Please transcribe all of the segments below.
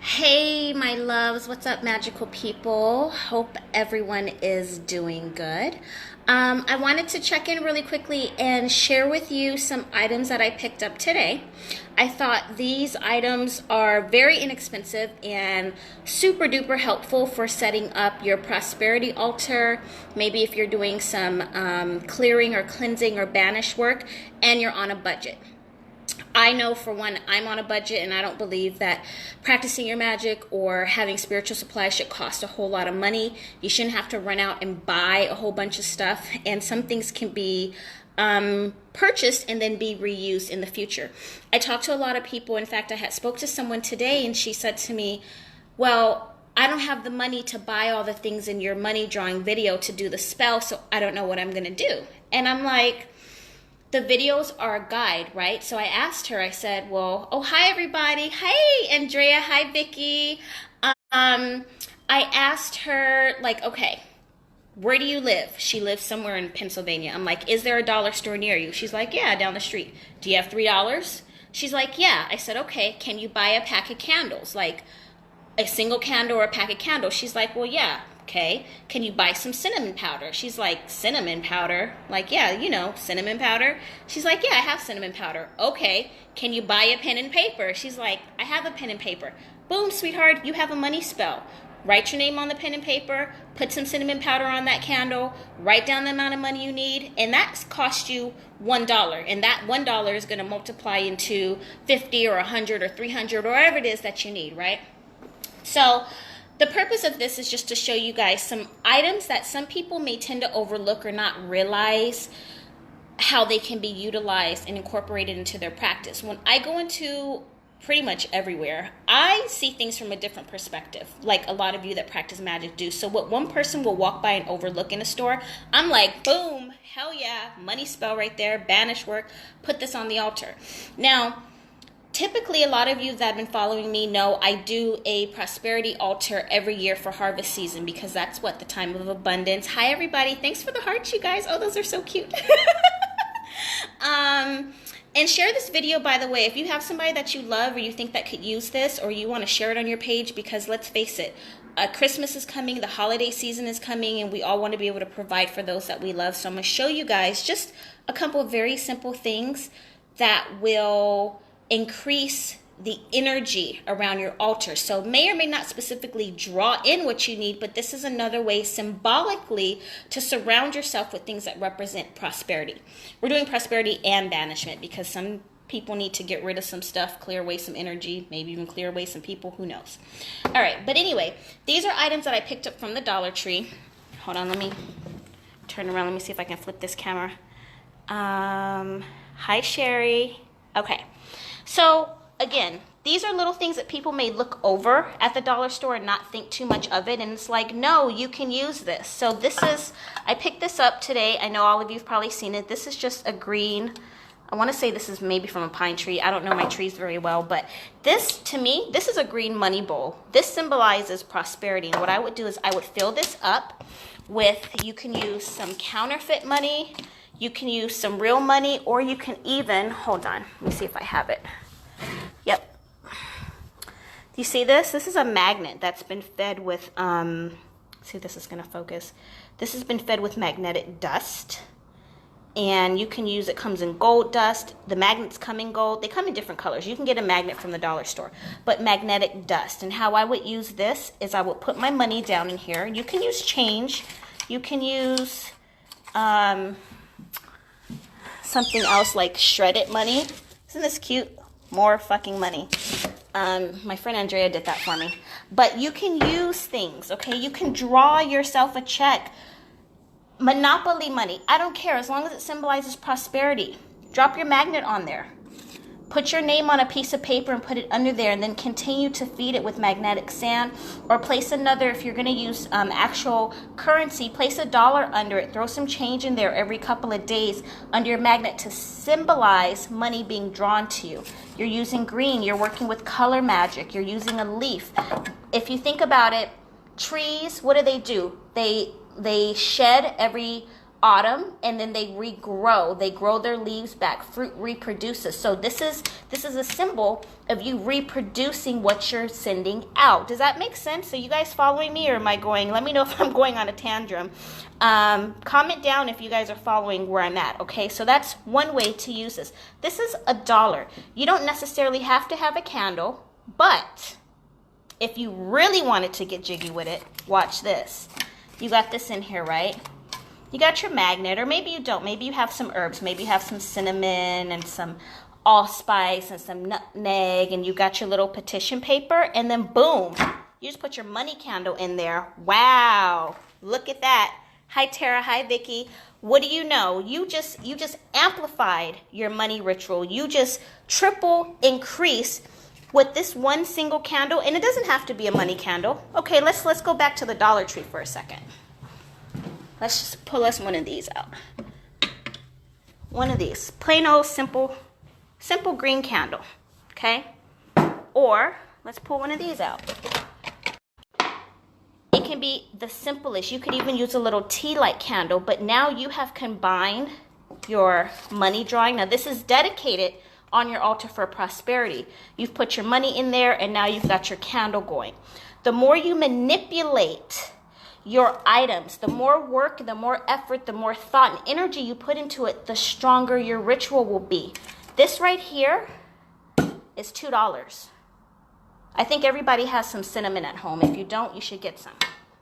Hey, my loves, what's up, magical people? Hope everyone is doing good. I wanted to check in really quickly and share with you some items that I picked up today. I thought these items are very inexpensive and super duper helpful for setting up your prosperity altar. Maybe if you're doing some clearing or cleansing or banish work and you're on a budget. I know for one, I'm on a budget and I don't believe that practicing your magic or having spiritual supplies should cost a whole lot of money. You shouldn't have to run out and buy a whole bunch of stuff, and some things can be purchased and then be reused in the future. I talked to a lot of people. In fact, spoke to someone today and she said to me, well, I don't have the money to buy all the things in your money drawing video to do the spell, so I don't know what I'm going to do. And I'm like, the videos are a guide, right? So I asked her, I said, well, oh, hi, everybody. Hey, Andrea. Hi, Vicky. I asked her, like, okay, where do you live? She lives somewhere in Pennsylvania. I'm like, is there a dollar store near you? She's like, yeah, down the street. Do you have $3? She's like, yeah. I said, okay, can you buy a pack of candles? Like a single candle or a pack of candles? She's like, well, yeah. Okay, can you buy some cinnamon powder? She's like, cinnamon powder? Like, yeah, you know, cinnamon powder. She's like, yeah, I have cinnamon powder. Okay, can you buy a pen and paper? She's like, I have a pen and paper. Boom, sweetheart, you have a money spell. Write your name on the pen and paper, put some cinnamon powder on that candle, write down the amount of money you need, and that cost you $1. And that $1 is going to multiply into 50 or 100 or 300 or whatever it is that you need, right? So the purpose of this is just to show you guys some items that some people may tend to overlook or not realize how they can be utilized and incorporated into their practice. When I go into pretty much everywhere, I see things from a different perspective, like a lot of you that practice magic do. So what one person will walk by and overlook in a store, I'm like, boom, hell yeah, money spell right there, banish work, put this on the altar. Now, typically, a lot of you that have been following me know I do a prosperity altar every year for harvest season because that's what the time of abundance. Hi, everybody. Thanks for the hearts, you guys. Oh, those are so cute. And share this video, by the way, if you have somebody that you love or you think that could use this, or you want to share it on your page, because let's face it, Christmas is coming, the holiday season is coming, and we all want to be able to provide for those that we love. So I'm going to show you guys just a couple of very simple things that will increase the energy around your altar. So may or may not specifically draw in what you need, but this is another way symbolically to surround yourself with things that represent prosperity. We're doing prosperity and banishment because some people need to get rid of some stuff, clear away some energy, maybe even clear away some people, who knows. All right, but anyway, these are items that I picked up from the Dollar Tree. Hold on, let me turn around. Let me see if I can flip this camera. Hi, Sherry. Okay. So, again, these are little things that people may look over at the dollar store and not think too much of it. And it's like, no, you can use this. So this is, I picked this up today. I know all of you have probably seen it. This is just a green, I want to say this is maybe from a pine tree. I don't know my trees very well. But this, to me, this is a green money bowl. This symbolizes prosperity. And what I would do is I would fill this up with, you can use some counterfeit money. You can use some real money, or you can even, hold on, let me see if I have it. Yep. Do you see this? This is a magnet that's been fed with, see if this is going to focus. This has been fed with magnetic dust. And you can use, it comes in gold dust. The magnets come in gold. They come in different colors. You can get a magnet from the dollar store. But magnetic dust. And how I would use this is I would put my money down in here. You can use change. You can use something else like shredded money. Isn't this cute? More fucking money. My friend Andrea did that for me. But you can use things, okay? You can draw yourself a check. Monopoly money. I don't care, as long as it symbolizes prosperity. Drop your magnet on there. Put your name on a piece of paper and put it under there, and then continue to feed it with magnetic sand, or place another, if you're going to use actual currency, place $1 under it. Throw some change in there every couple of days under your magnet to symbolize money being drawn to you. You're using green. You're working with color magic. You're using a leaf. If you think about it, trees, what do? They shed every autumn, and then they regrow. They grow their leaves back. Fruit reproduces. So this is a symbol of you reproducing what you're sending out. Does that make sense? So you guys following me, or am I going? Let me know if I'm going on a tantrum. Comment down if you guys are following where I'm at. Okay, so that's one way to use this. This is $1. You don't necessarily have to have a candle, but if you really wanted to get jiggy with it, watch this. You got this in here, right? You got your magnet, or maybe you don't. Maybe you have some herbs. Maybe you have some cinnamon and some allspice and some nutmeg, and you got your little petition paper, and then boom, you just put your money candle in there. Wow, look at that. Hi Tara, hi Vicky. What do you know? You just amplified your money ritual. You just triple increase with this one single candle, and it doesn't have to be a money candle. Okay, let's go back to the Dollar Tree for a second. Let's just pull us one of these out. One of these, plain old simple green candle, okay? Or let's pull one of these out. It can be the simplest. You could even use a little tea light candle, but now you have combined your money drawing. Now this is dedicated on your altar for prosperity. You've put your money in there, and now you've got your candle going. The more you manipulate your items, the more work, the more effort, the more thought and energy you put into it, the stronger your ritual will be. This right here is $2. I think everybody has some cinnamon at home. If you don't, you should get some.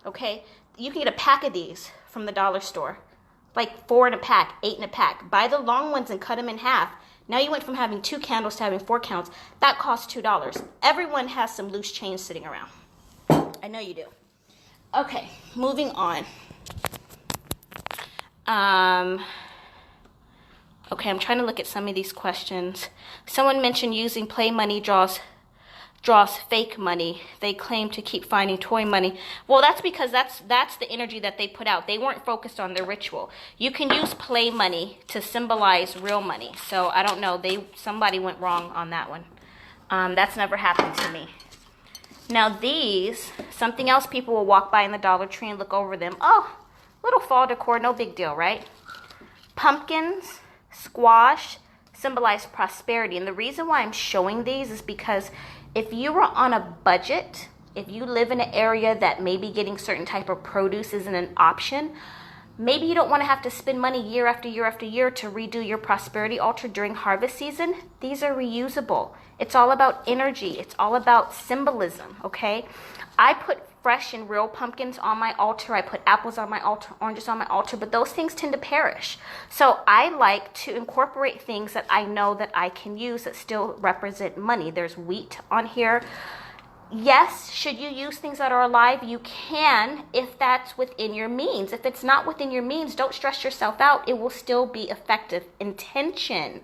Okay? You can get a pack of these from the dollar store. Like 4 in a pack, 8 in a pack. Buy the long ones and cut them in half. Now you went from having 2 candles to having 4 candles. That costs $2. Everyone has some loose change sitting around. I know you do. Okay, moving on. Okay, I'm trying to look at some of these questions. Someone mentioned using play money draws fake money. They claim to keep finding toy money. Well, that's because that's the energy that they put out. They weren't focused on their ritual. You can use play money to symbolize real money. So I don't know. Somebody went wrong on that one. That's never happened to me. Now these, something else people will walk by in the Dollar Tree and look over them. Oh, little fall decor, no big deal, right? Pumpkins, squash, symbolize prosperity. And the reason why I'm showing these is because if you are on a budget, if you live in an area that maybe getting certain type of produce isn't an option, maybe you don't want to have to spend money year after year after year to redo your prosperity altar during harvest season. These are reusable. It's all about energy. It's all about symbolism, okay? I put fresh and real pumpkins on my altar. I put apples on my altar, oranges on my altar, but those things tend to perish. So I like to incorporate things that I know that I can use that still represent money. There's wheat on here. Yes, should you use things that are alive? You can, if that's within your means. If it's not within your means, don't stress yourself out. It will still be effective. Intention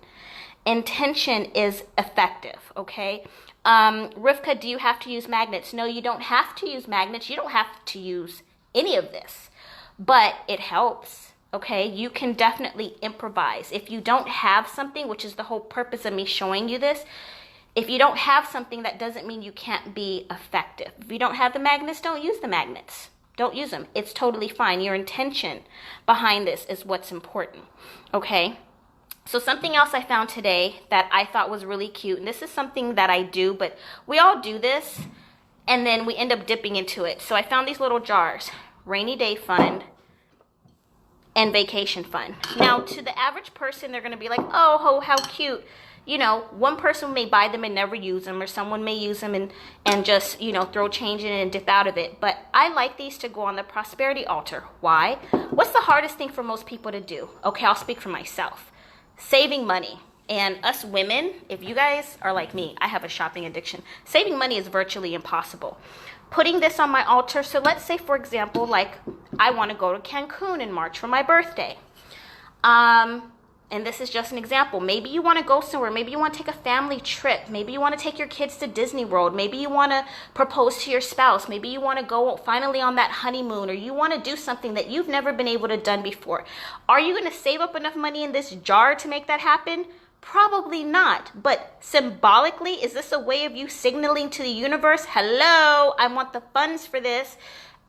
is effective, okay? Rivka, do you have to use magnets? No, you don't have to use magnets. You don't have to use any of this, but it helps, okay? You can definitely improvise. If you don't have something, which is the whole purpose of me showing you this, if you don't have something, that doesn't mean you can't be effective. If you don't have the magnets, don't use the magnets. Don't use them. It's totally fine. Your intention behind this is what's important, okay? So something else I found today that I thought was really cute, and this is something that I do, but we all do this, and then we end up dipping into it. So I found these little jars, rainy day fund and vacation fund. Now, to the average person, they're going to be like, oh, how cute. You know, one person may buy them and never use them, or someone may use them and just, you know, throw change in it and dip out of it. But I like these to go on the prosperity altar. Why? What's the hardest thing for most people to do? Okay, I'll speak for myself. Saving money. And us women, if you guys are like me, I have a shopping addiction. Saving money is virtually impossible. Putting this on my altar, so let's say, for example, like I want to go to Cancun in March for my birthday. And this is just an example. Maybe you want to go somewhere. Maybe you want to take a family trip. Maybe you want to take your kids to Disney World. Maybe you want to propose to your spouse. Maybe you want to go finally on that honeymoon, or you want to do something that you've never been able to done before. Are you going to save up enough money in this jar to make that happen? Probably not. But symbolically, is this a way of you signaling to the universe, hello, I want the funds for this?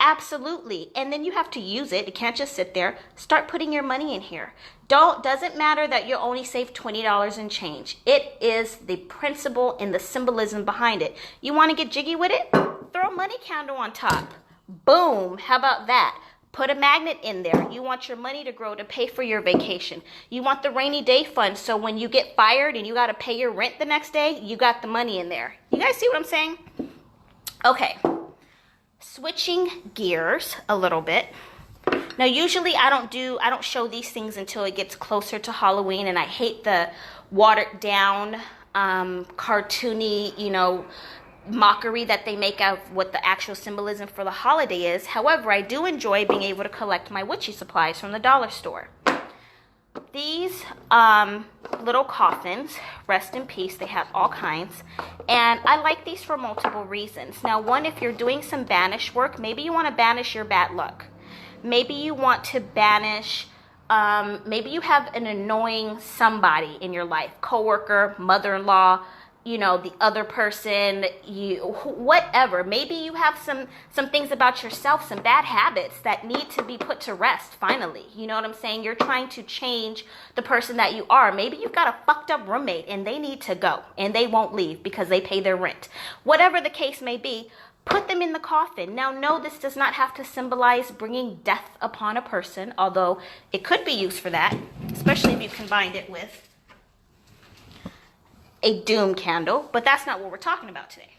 Absolutely. And then you have to use it. It can't just sit there. Start putting your money in here. Doesn't matter that you only save $20 in change. It is the principle and the symbolism behind it. You want to get jiggy with it? Throw a money candle on top. Boom. How about that? Put a magnet in there. You want your money to grow to pay for your vacation. You want the rainy day fund, so when you get fired and you got to pay your rent the next day, you got the money in there. You guys see what I'm saying? Okay. Switching gears a little bit. Now, usually I don't show these things until it gets closer to Halloween, and I hate the watered down, cartoony, mockery that they make of what the actual symbolism for the holiday is. However, I do enjoy being able to collect my witchy supplies from the dollar store. These little coffins, rest in peace, they have all kinds, and I like these for multiple reasons. Now, one, if you're doing some banish work, maybe you want to banish your bad luck. Maybe you want to banish, maybe you have an annoying somebody in your life, coworker, mother-in-law, the other person, whatever. Maybe you have some things about yourself, some bad habits that need to be put to rest finally. You know what I'm saying? You're trying to change the person that you are. Maybe you've got a fucked up roommate and they need to go and they won't leave because they pay their rent. Whatever the case may be, put them in the coffin. Now, no, this does not have to symbolize bringing death upon a person, although it could be used for that, especially if you combined it with a doom candle, but that's not what we're talking about today.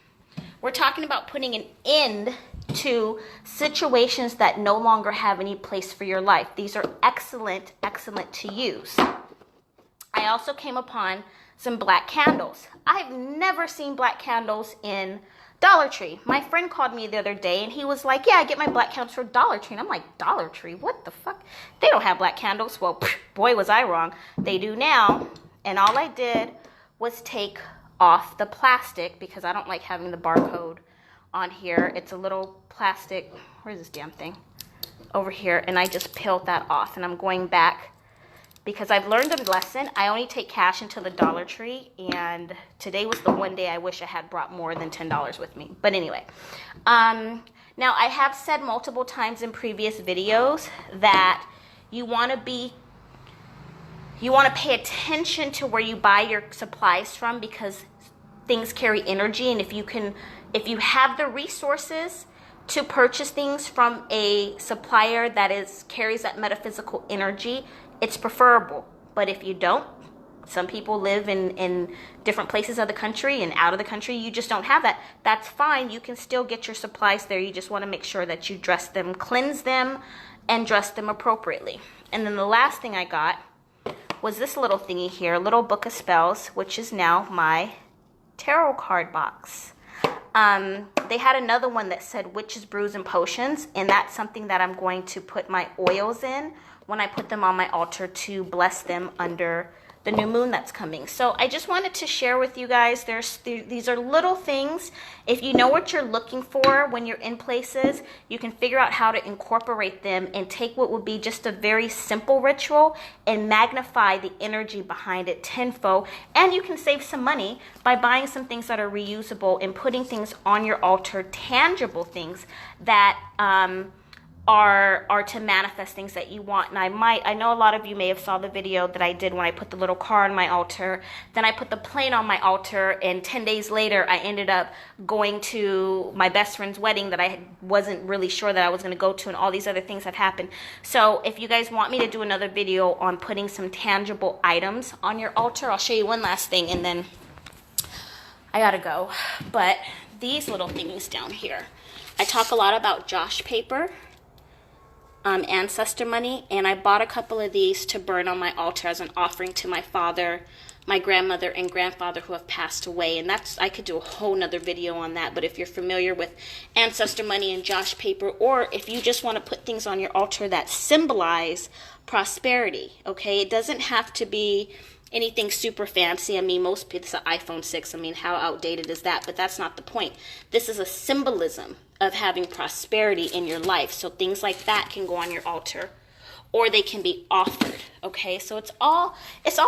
We're talking about putting an end to situations that no longer have any place for your life. These are excellent to use. I also came upon some black candles. I've never seen black candles in Dollar Tree. My friend called me the other day and he was like, yeah, I get my black candles from Dollar Tree. And I'm like, Dollar Tree? What the fuck? They don't have black candles. Well, boy, was I wrong. They do now. And all I did was take off the plastic because I don't like having the barcode on here. It's a little plastic, where's this damn thing? Over here, and I just peeled that off, and I'm going back because I've learned a lesson. I only take cash into the Dollar Tree, and today was the one day I wish I had brought more than $10 with me. But anyway, now I have said multiple times in previous videos that you want to pay attention to where you buy your supplies from because things carry energy, and if you have the resources to purchase things from a supplier that carries that metaphysical energy, it's preferable. But if you don't, some people live in different places of the country and out of the country, you just don't have that. That's fine. You can still get your supplies there. You just want to make sure that you dress them, cleanse them, and dress them appropriately. And then the last thing I got was this little thingy here, little book of spells, which is now my tarot card box. They had another one that said witches, brews, and potions, and that's something that I'm going to put my oils in when I put them on my altar to bless them under the new moon that's coming. So I just wanted to share with you guys, these are little things. If you know what you're looking for when you're in places, you can figure out how to incorporate them and take what would be just a very simple ritual and magnify the energy behind it tenfold. And you can save some money by buying some things that are reusable and putting things on your altar, tangible things that are to manifest things that you want. And I know a lot of you may have saw the video that I did when I put the little car on my altar, then I put the plane on my altar, and 10 days later I ended up going to my best friend's wedding that I wasn't really sure that I was going to go to, and all these other things have happened. So if you guys want me to do another video on putting some tangible items on your altar, I'll show you one last thing and then I gotta go. But these little things down here, I talk a lot about Josh paper, ancestor money, and I bought a couple of these to burn on my altar as an offering to my father, my grandmother, and grandfather who have passed away. And I could do a whole nother video on that. But if you're familiar with ancestor money and Josh paper, or if you just want to put things on your altar that symbolize prosperity, okay, it doesn't have to be anything super fancy. I mean, most people, it's an iPhone 6. I mean, how outdated is that? But that's not the point. This is a symbolism of having prosperity in your life. So things like that can go on your altar, or they can be offered. Okay, so it's all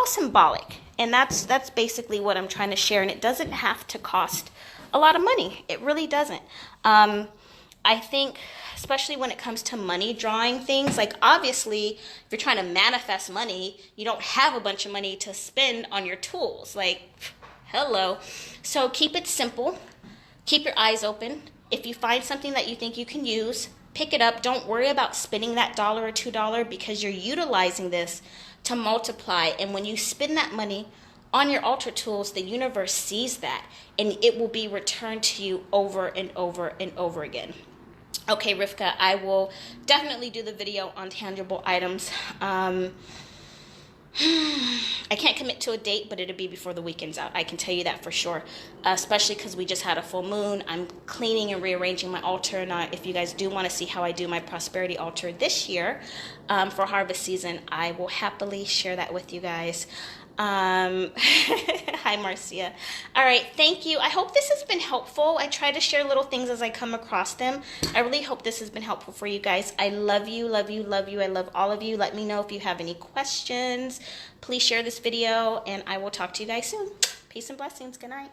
symbolic, and that's basically what I'm trying to share. And it doesn't have to cost a lot of money. It really doesn't. I think, especially when it comes to money drawing things, like obviously, if you're trying to manifest money, you don't have a bunch of money to spend on your tools. Like, hello. So keep it simple. Keep your eyes open. If you find something that you think you can use, pick it up. Don't worry about spending that $1 or $2 because you're utilizing this to multiply. And when you spend that money on your altar tools, the universe sees that and it will be returned to you over and over and over again. Okay, Rivka, I will definitely do the video on tangible items. I can't commit to a date, but it'll be before the weekend's out. I can tell you that for sure, especially because we just had a full moon. I'm cleaning and rearranging my altar. And if you guys do want to see how I do my prosperity altar this year for harvest season, I will happily share that with you guys. Hi, Marcia. All right, thank you. I hope this has been helpful. I try to share little things as I come across them. I really hope this has been helpful for you guys. I love you, love you, love you. I love all of you. Let me know if you have any questions. Please share this video, and I will talk to you guys soon. Peace and blessings. Good night.